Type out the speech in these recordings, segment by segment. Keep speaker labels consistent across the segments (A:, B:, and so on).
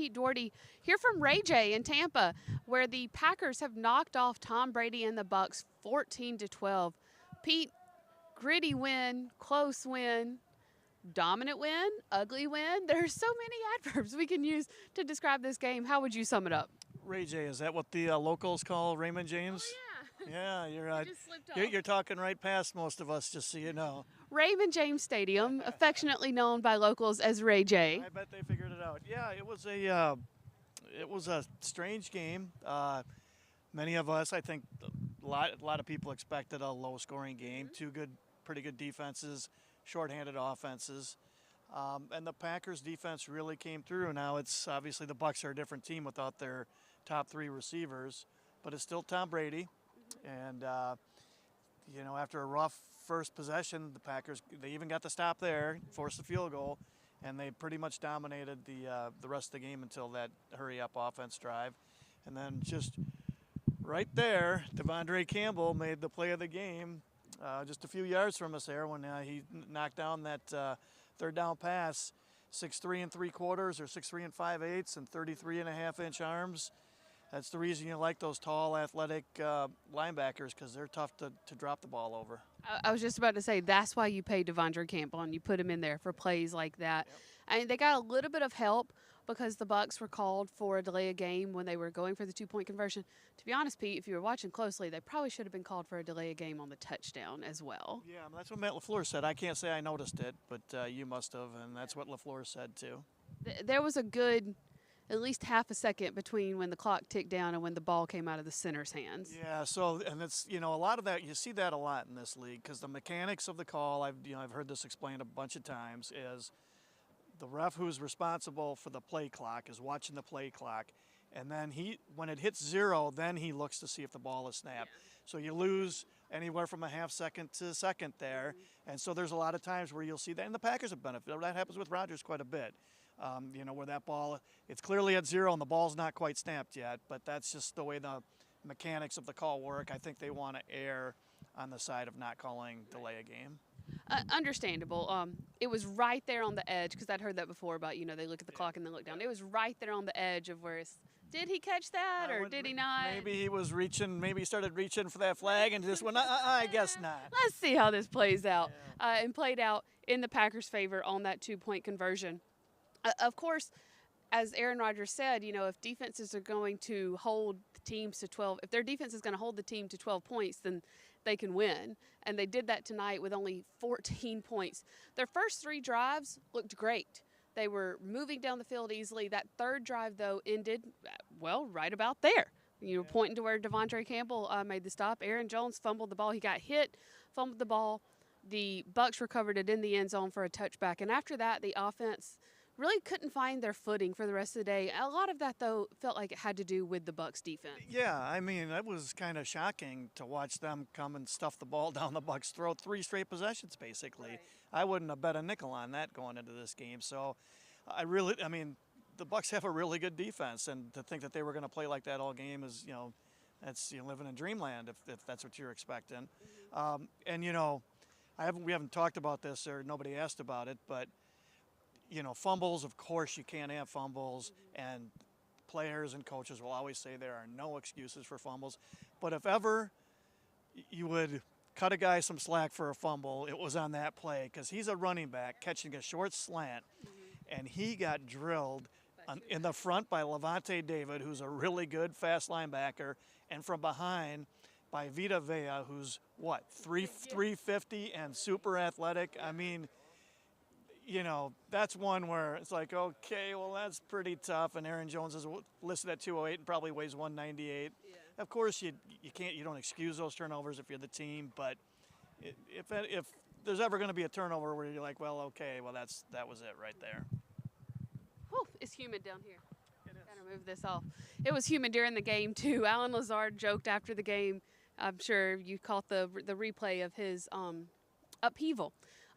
A: Pete Dougherty here from Ray J in Tampa, where the Packers have knocked off Tom Brady and the Bucs 14-12. Pete, gritty win, close win, dominant win, ugly win. There's so many adverbs we can use to describe this game. How would you sum it up?
B: Ray J, is that what the locals call Raymond James?
A: Oh,
B: Yeah, you're
A: yeah. Just slipped off.
B: you're talking right past most of us, just so you know.
A: Raymond James Stadium, affectionately known by locals as Ray J.
B: I bet they figured it out. Yeah, it was a strange game. Many of us, I think, a lot of people expected a low-scoring game. Two pretty good defenses, shorthanded offenses, and the Packers' defense really came through. Now it's obviously the Bucs are a different team without their top three receivers, but it's still Tom Brady, and after a rough first possession, the Packers, they even got the stop there, forced the field goal, and they pretty much dominated the rest of the game until that hurry-up offense drive. And then just right there, Devondre Campbell made the play of the game just a few yards from us there when he knocked down that third down pass, 6'3 3/4 or 6'3 5/8 and 33.5-inch arms. That's the reason you like those tall, athletic linebackers, because they're tough to drop the ball over.
A: I was just about to say that's why you pay Devondre Campbell and you put him in there for plays like that.
B: Yep.
A: And they got a little bit of help because the Bucs were called for a delay of game when they were going for the 2-point conversion. To be honest, Pete, if you were watching closely, they probably should have been called for a delay of game on the touchdown as well.
B: Yeah, that's what Matt LaFleur said. I can't say I noticed it, but you must have, and that's what LaFleur said too.
A: There was a good at least half a second between when the clock ticked down and when the ball came out of the center's hands.
B: Yeah, so, and it's, a lot of that, you see that a lot in this league, because the mechanics of the call, I've heard this explained a bunch of times, is the ref who's responsible for the play clock is watching the play clock, and then when it hits 0, then he looks to see if the ball is snapped. Yeah. So you lose anywhere from a half second to a second there, and so there's a lot of times where you'll see that, and the Packers have benefited. That happens with Rodgers quite a bit. Where that ball, it's clearly at 0 and the ball's not quite snapped yet, but that's just the way the mechanics of the call work. I think they want to err on the side of not calling delay a game.
A: Understandable. It was right there on the edge, because I'd heard that before about, they look at the clock and then look down. It was right there on the edge of where did he catch that or did he not?
B: Maybe he was reaching, maybe he started reaching for that flag and just went, I guess not.
A: Let's see how this plays out. Yeah. And played out in the Packers' favor on that 2-point conversion. Of course, as Aaron Rodgers said, if defenses are going to hold the teams to 12, if their defense is going to hold the team to 12 points, then they can win. And they did that tonight with only 14 points. Their first 3 drives looked great. They were moving down the field easily. That third drive, though, ended, right about there. You were pointing to where Devondre Campbell made the stop. Aaron Jones fumbled the ball. He got hit, fumbled the ball. The Bucs recovered it in the end zone for a touchback. And after that, the offense really couldn't find their footing for the rest of the day. A lot of that, though, felt like it had to do with the Bucs defense.
B: Yeah, I mean, it was kind of shocking to watch them come and stuff the ball down the Bucs' throat 3 straight possessions, basically.
A: Right.
B: I wouldn't have bet a nickel on that going into this game. So, the Bucs have a really good defense, and to think that they were going to play like that all game is, that's living in dreamland if that's what you're expecting.
A: Mm-hmm.
B: We haven't talked about this, or nobody asked about it, but fumbles, of course you can't have fumbles, and players and coaches will always say there are no excuses for fumbles. But if ever you would cut a guy some slack for a fumble, it was on that play, because he's a running back catching a short slant, and he got drilled in the front by Levante David, who's a really good fast linebacker, and from behind by Vita Vea, who's, 350 and super athletic. I mean, that's one where it's like, okay, well, that's pretty tough. And Aaron Jones is listed at 208 and probably weighs 198. Yeah. Of course, you don't excuse those turnovers if you're the team. But if there's ever going to be a turnover where you're like, well, okay, well, that was it right there.
A: Whew, it's humid down here. Gotta move this off. It was humid during the game too. Alan Lazard joked after the game. I'm sure you caught the replay of his upheaval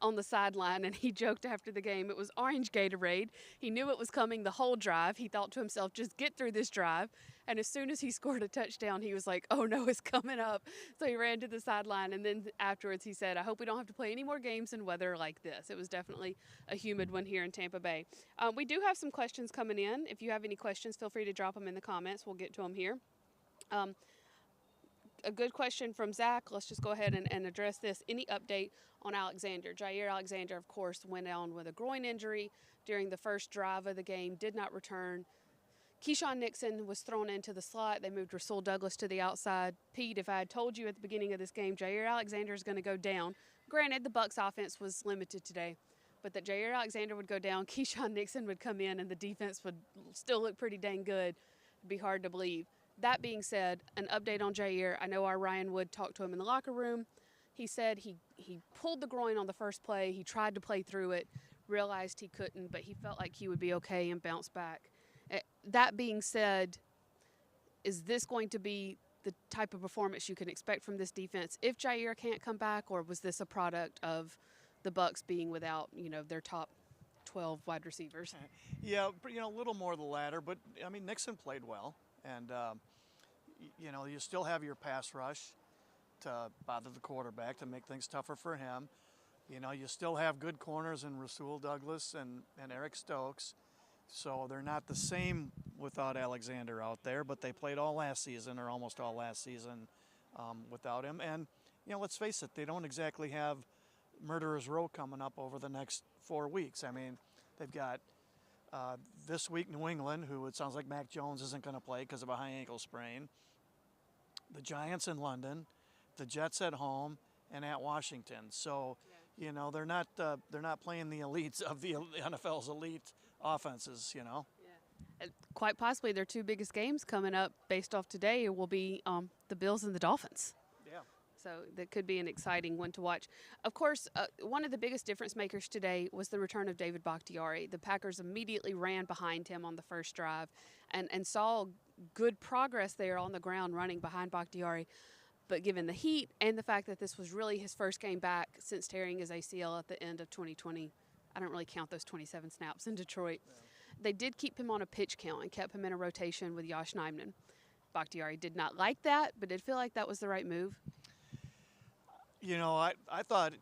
A: on the sideline, and he joked after the game it was orange Gatorade. He knew it was coming the whole drive. He thought to himself, just get through this drive. And as soon as he scored a touchdown, he was like, oh no, it's coming up. So he ran to the sideline, and then afterwards he said, I hope we don't have to play any more games in weather like this. It was definitely a humid one here in Tampa Bay. We do have some questions coming in. If you have any questions, feel free to drop them in the comments. We'll get to them here. A good question from Zach. Let's just go ahead and address this. Any update on Alexander? Jair Alexander, of course, went down with a groin injury during the first drive of the game, did not return. Keyshawn Nixon was thrown into the slot. They moved Rasul Douglas to the outside. Pete, if I had told you at the beginning of this game Jair Alexander is going to go down, granted the Bucs offense was limited today, but that Jair Alexander would go down, Keyshawn Nixon would come in, and the defense would still look pretty dang good. It'd be hard to believe. That being said, an update on Jair. I know our Ryan Wood talked to him in the locker room. He said he pulled the groin on the first play. He tried to play through it, realized he couldn't, but he felt like he would be okay and bounce back. That being said, is this going to be the type of performance you can expect from this defense if Jair can't come back, or was this a product of the Bucs being without, their top 12 wide receivers?
B: Yeah, a little more the latter, but I mean Nixon played well, and you still have your pass rush to bother the quarterback to make things tougher for him. You still have good corners in Rasul Douglas and Eric Stokes. So they're not the same without Alexander out there, but they played all last season, or almost all last season, without him. And, let's face it, they don't exactly have Murderer's Row coming up over the next 4 weeks. I mean, they've got this week New England, who it sounds like Mac Jones isn't going to play because of a high ankle sprain. The Giants in London, the Jets at home, and at Washington. So, they're not playing the elites of the NFL's elite offenses,
A: Yeah. Quite possibly their two biggest games coming up based off today will be the Bills and the Dolphins.
B: Yeah.
A: So that could be an exciting one to watch. Of course, one of the biggest difference makers today was the return of David Bakhtiari. The Packers immediately ran behind him on the first drive and saw good progress there on the ground running behind Bakhtiari. But given the heat and the fact that this was really his first game back since tearing his ACL at the end of 2020, I don't really count those 27 snaps in Detroit. Yeah. They did keep him on a pitch count and kept him in a rotation with Josh Nijman. Bakhtiari did not like that, but did feel like that was the right move.
B: I thought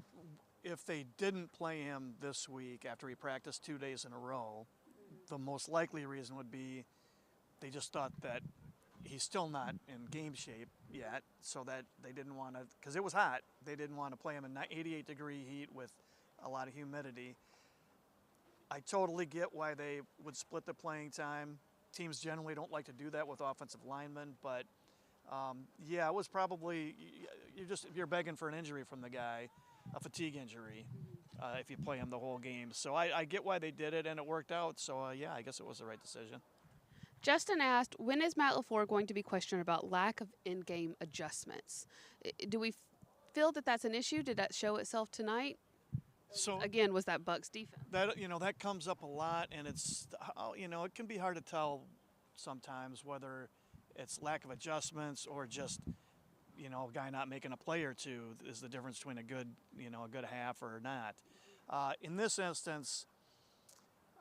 B: if they didn't play him this week after he practiced 2 days in a row, the most likely reason would be they just thought that he's still not in game shape yet, so that they didn't want to, because it was hot, they didn't want to play him in 88-degree heat with a lot of humidity. I totally get why they would split the playing time. Teams generally don't like to do that with offensive linemen, but it was probably you're begging for an injury from the guy, a fatigue injury, if you play him the whole game. So I get why they did it, and it worked out. So I guess it was the right decision.
A: Justin asked, when is Matt LaFleur going to be questioned about lack of in-game adjustments? Do we feel that that's an issue? Did that show itself tonight?
B: So
A: again, was that Bucs defense?
B: That comes up a lot, and it's it can be hard to tell sometimes whether it's lack of adjustments or just a guy not making a play or two is the difference between a good half or not. In this instance,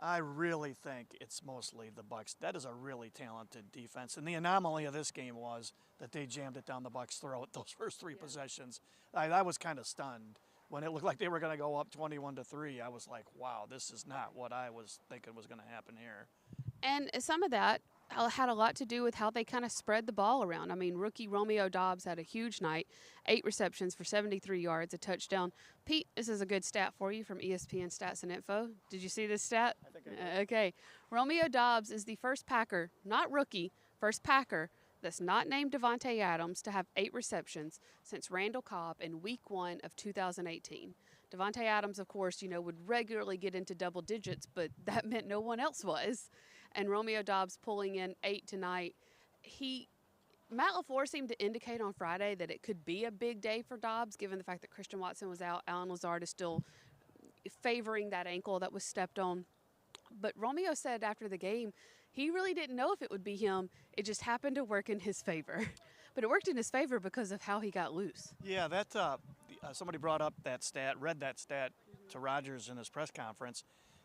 B: I really think it's mostly the Bucs. That is a really talented defense, and the anomaly of this game was that they jammed it down the Bucs' throat those first three possessions. I was kind of stunned. When it looked like they were going to go up 21-3, I was like, wow, this is not what I was thinking was going to happen here.
A: And some of that had a lot to do with how they kind of spread the ball around. I mean, rookie Romeo Doubs had a huge night, 8 receptions for 73 yards, a touchdown. Pete, this is a good stat for you from ESPN Stats and Info. Did you see this stat?
B: I think I did.
A: Okay. Romeo Doubs is the first Packer, not rookie, first Packer that's not named Davante Adams to have 8 receptions since Randall Cobb in Week 1 of 2018. Davante Adams, of course, would regularly get into double digits, but that meant no one else was. And Romeo Doubs pulling in 8 tonight. Matt LaFleur seemed to indicate on Friday that it could be a big day for Doubs, given the fact that Christian Watson was out. Allen Lazard is still favoring that ankle that was stepped on. But Romeo said after the game, he really didn't know if it would be him. It just happened to work in his favor. But it worked in his favor because of how he got loose.
B: Yeah, that somebody brought up that stat, read that stat to Rodgers in his press conference,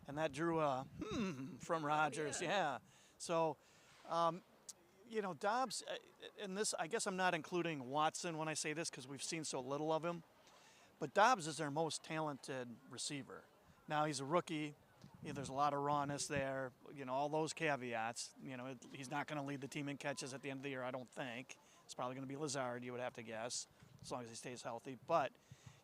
B: and that drew a from Rodgers. Yeah. So, Doubs, in this, I guess I'm not including Watson when I say this because we've seen so little of him, but Doubs is their most talented receiver. Now he's a rookie. There's a lot of rawness there. All those caveats. He's not going to lead the team in catches at the end of the year, I don't think. It's probably going to be Lazard, you would have to guess, as long as he stays healthy. But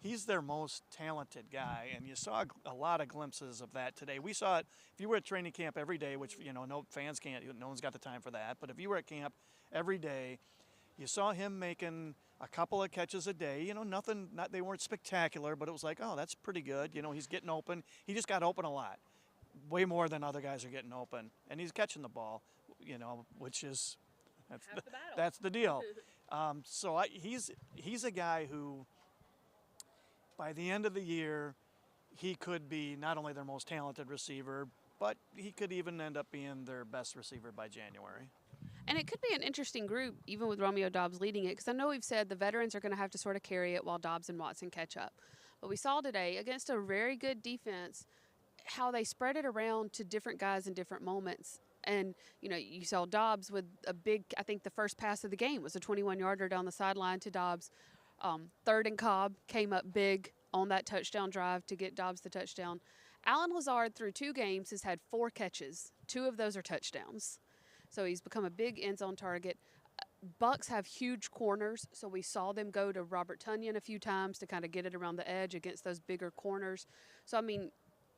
B: he's their most talented guy, and you saw a lot of glimpses of that today. We saw it if you were at training camp every day, which no fans can't. No one's got the time for that. But if you were at camp every day, you saw him making a couple of catches a day. They weren't spectacular, but it was like, oh, that's pretty good. He's getting open. He just got open a lot, way more than other guys are getting open, and he's catching the ball. Which is that's the deal. He's a guy who, by the end of the year, he could be not only their most talented receiver, but he could even end up being their best receiver by January.
A: And it could be an interesting group, even with Romeo Doubs leading it, because I know we've said the veterans are going to have to sort of carry it while Doubs and Watson catch up. But we saw today, against a very good defense, how they spread it around to different guys in different moments. And, you saw Doubs with a big, I think the first pass of the game was a 21-yarder down the sideline to Doubs. Third and Cobb came up big on that touchdown drive to get Doubs the touchdown. Allen Lazard, through 2 games, has had 4 catches. 2 of those are touchdowns. So he's become a big end zone target. Bucs have huge corners, so we saw them go to Robert Tonyan a few times to kind of get it around the edge against those bigger corners. So,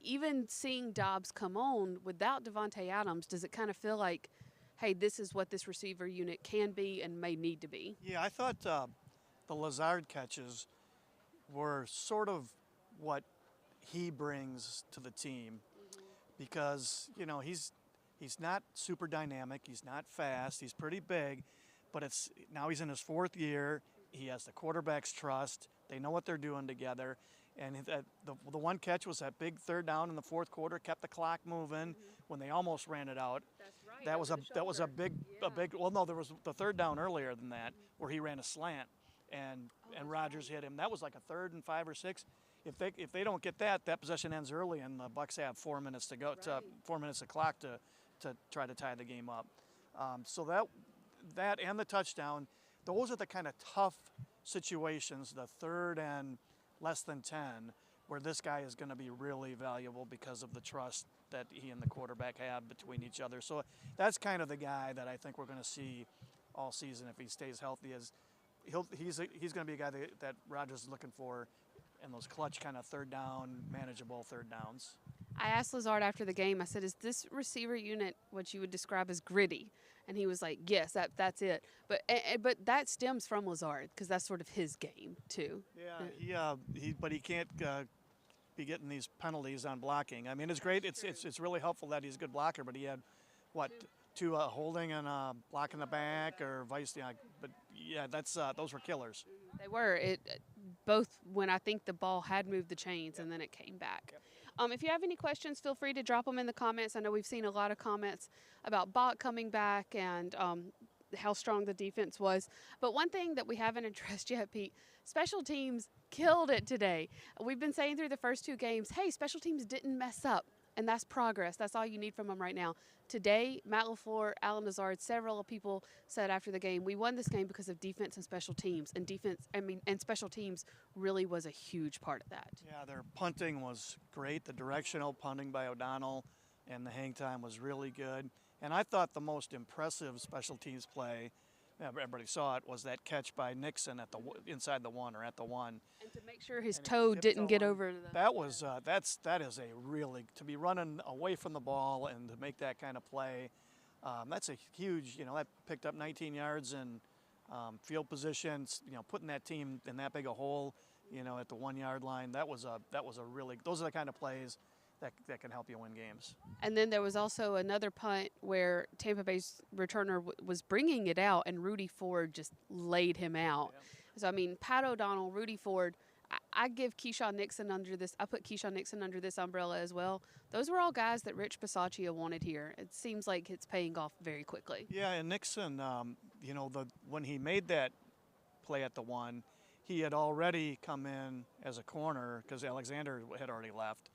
A: even seeing Doubs come on without Devontae Adams, does it kind of feel like, hey, this is what this receiver unit can be and may need to be?
B: Yeah, I thought the Lazard catches were sort of what he brings to the team because, he's not super dynamic. He's not fast. He's pretty big, but now he's in his 4th year. He has the quarterback's trust. They know what they're doing together. And the one catch was that big 3rd down in the 4th quarter, kept the clock moving when they almost ran it out.
A: That's right.
B: That was a big. Well, no, there was the 3rd down earlier than that where he ran a slant and Rodgers hit him. That was like a 3rd and 5 or 6. If they don't get that possession ends early, and the Bucs have 4 minutes to go,
A: Right.
B: 4 minutes of clock to try to tie the game up. So that and the touchdown, those are the kind of tough situations, the 3rd and less than 10, where this guy is going to be really valuable because of the trust that he and the quarterback have between each other. So that's kind of the guy that I think we're going to see all season if he stays healthy. He's going to be a guy that Rodgers is looking for in those clutch kind of 3rd down, manageable 3rd downs.
A: I asked Lazard after the game, I said, is this receiver unit what you would describe as gritty? And he was like, yes, that's it. But that stems from Lazard because that's sort of his game too.
B: Yeah, but he can't be getting these penalties on blocking. It's great. It's really helpful that he's a good blocker, but he had, two holding and block in the back or vice. Yeah, but yeah, those were killers.
A: They were. Both when I think the ball had moved the chains and then it came back.
B: Yep.
A: If you have any questions, feel free to drop them in the comments. I know we've seen a lot of comments about Bach coming back and how strong the defense was. But one thing that we haven't addressed yet, Pete, special teams killed it today. We've been saying through the first 2 games, hey, special teams didn't mess up. And that's progress. That's all you need from them right now. Today, Matt LaFleur, Allen Lazard, several people said after the game, we won this game because of defense and special teams. And special teams really was a huge part of that.
B: Yeah, their punting was great. The directional punting by O'Donnell and the hang time was really good. And I thought the most impressive special teams play, everybody saw it, was that catch by Nixon at inside the 1 or at the 1.
A: And to make sure his toe didn't get over the.
B: That is a really, to be running away from the ball and to make that kind of play, that's a huge, that picked up 19 yards in field positions, putting that team in that big a hole, at the 1 yard line. That was a really, those are the kind of plays that can help you win games.
A: And then there was also another punt where Tampa Bay's returner was bringing it out, and Rudy Ford just laid him out. Yeah. So, Pat O'Donnell, Rudy Ford, I give Keyshawn Nixon under this. I put Keyshawn Nixon under this umbrella as well. Those were all guys that Rich Bisaccia wanted here. It seems like it's paying off very quickly.
B: Yeah, and Nixon, when he made that play at the 1, he had already come in as a corner because Alexander had already left.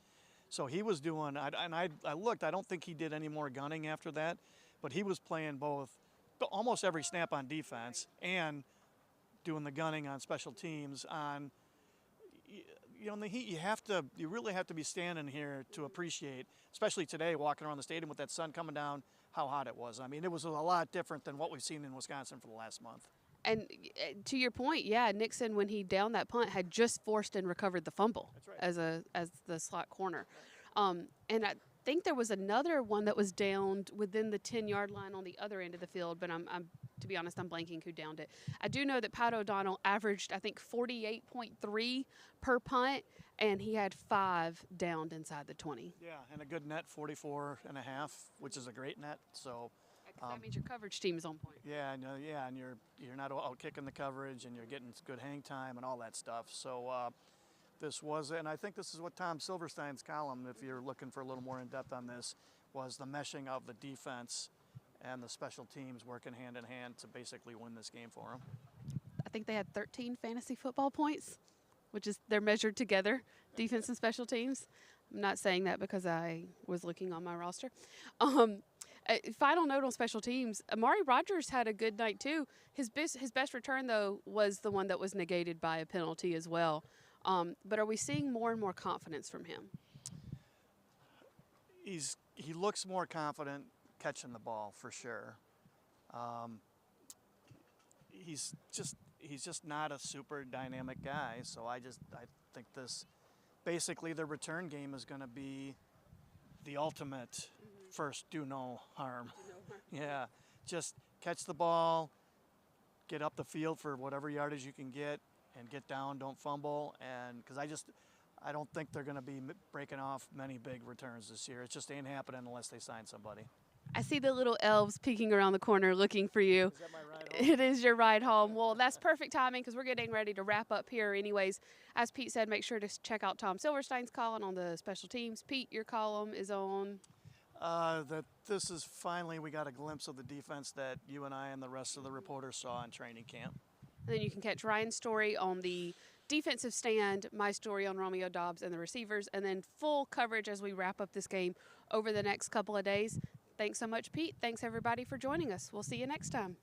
B: So he was doing, I looked, I don't think he did any more gunning after that, but he was playing both, almost every snap on defense and doing the gunning on special teams. On, you know, in the heat, you really have to be standing here to appreciate, especially today, walking around the stadium with that sun coming down, how hot it was. I mean, it was a lot different than what we've seen in Wisconsin for the last month.
A: And to your point, yeah, Nixon, when he downed that punt, had just forced and recovered the fumble.
B: That's right.
A: as the slot corner. And I think there was another one that was downed within the 10-yard line on the other end of the field, but I'm to be honest, I'm blanking who downed it. I do know that Pat O'Donnell averaged, I think, 48.3 per punt, and he had 5 downed inside the 20.
B: Yeah, and a good net, 44 and a half, which is a great net. So
A: that means your coverage team is on point.
B: yeah, and you're not out kicking the coverage, and you're getting good hang time and all that stuff. So this was, and I think this is what Tom Silverstein's column, if you're looking for a little more in depth on this, was the meshing of the defense and the special teams working hand in hand to basically win this game for them.
A: I think they had 13 fantasy football points, which is they're measured together, defense and special teams. I'm not saying that because I was looking on my roster. Final note on special teams, Amari Rogers had a good night too. His best return, though, was the one that was negated by a penalty as well. But are we seeing more and more confidence from him?
B: He looks more confident catching the ball for sure. He's just not a super dynamic guy. So I think this basically the return game is going to be the ultimate first do no harm. Yeah, just catch the ball, get up the field for whatever yardage you can get, and get down. Don't fumble. And because I don't think they're going to be breaking off many big returns this year. It just ain't happening unless they sign somebody.
A: I see the little elves peeking around the corner looking for you.
B: Is that my ride home?
A: It is your ride home. Well, that's perfect timing because we're getting ready to wrap up here anyways. As Pete said, make sure to check out Tom Silverstein's column on the special teams. Pete, your column is on?
B: That this is finally, we got a glimpse of the defense that you and I and the rest of the reporters saw in training camp.
A: And then you can catch Ryan's story on the defensive stand, my story on Romeo Doubs and the receivers, and then full coverage as we wrap up this game over the next couple of days. Thanks so much, Pete. Thanks, everybody, for joining us. We'll see you next time.